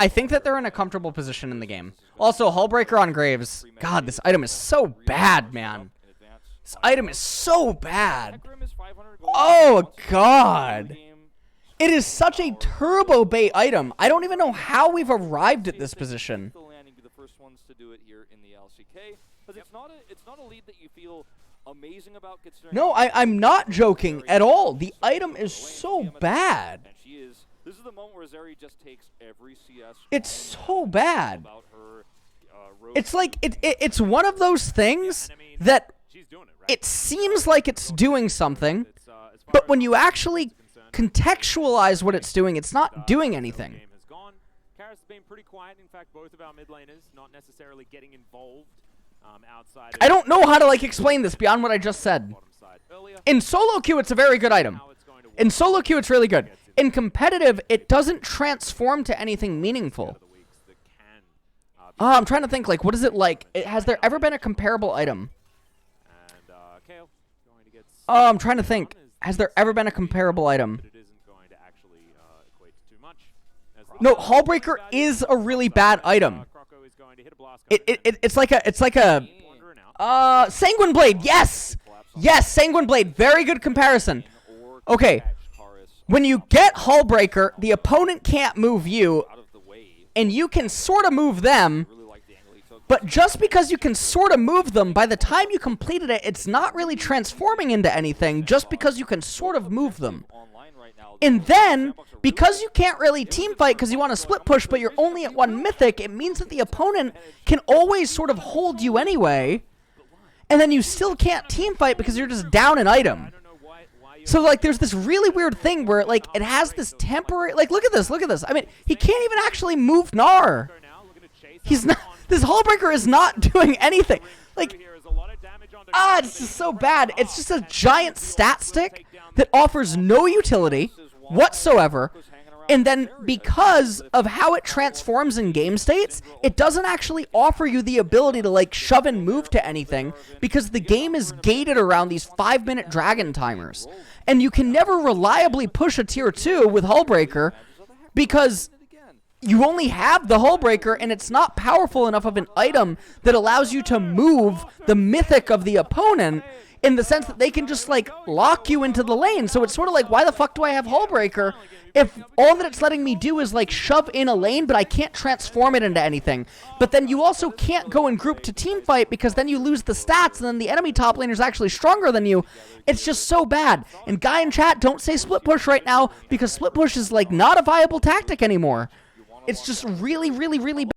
I think that they're in a comfortable position in the game. Also, Hullbreaker on Graves. God, this item is so bad, man. This item is so bad. Oh, God. It is such a turbo bait item. I don't even know how we've arrived at this position. No, I'm not joking at all. The item is so bad. It's so bad. It's like it's one of those things that it seems like it's doing something, but when you actually contextualize what it's doing, it's not doing anything. Karis has been pretty quiet. In fact, both of our mid laners not necessarily getting involved outside. I don't know how to like explain this beyond what I just said. In solo queue, it's a very good item. In solo queue, it's really good. In competitive, it doesn't transform to anything meaningful. I'm trying to think, like, what is it like? Has there ever been a comparable item? I'm trying to think. Has there ever been a comparable item? No, Hullbreaker is a really bad item. It's like a Sanguine Blade. Yes, Sanguine Blade. Very good comparison. Okay, when you get Hullbreaker, the opponent can't move you, and you can sort of move them. But just because you can sort of move them, by the time you completed it, it's not really transforming into anything, just because you can sort of move them. And then, because you can't really team fight because you want to split push, but you're only at 1 mythic, it means that the opponent can always sort of hold you anyway, and then you still can't team fight because you're just down an item. So, like, there's this really weird thing where, like, it has this temporary... Like, look at this. I mean, he can't even actually move Gnar. He's not... This Hullbreaker is not doing anything. Like, it's just so bad. It's just a giant stat stick that offers no utility whatsoever. And then because of how it transforms in game states, it doesn't actually offer you the ability to, like, shove and move to anything because the game is gated around these 5-minute dragon timers. And you can never reliably push a tier 2 with Hullbreaker because... you only have the Hullbreaker, and it's not powerful enough of an item that allows you to move the mythic of the opponent in the sense that they can just, like, lock you into the lane. So it's sort of like, why the fuck do I have Hullbreaker if all that it's letting me do is, like, shove in a lane, but I can't transform it into anything? But then you also can't go in group to team fight because then you lose the stats, and then the enemy top laner is actually stronger than you. It's just so bad. And guy in chat, don't say split push right now because split push is, like, not a viable tactic anymore. It's just really, really, really bad.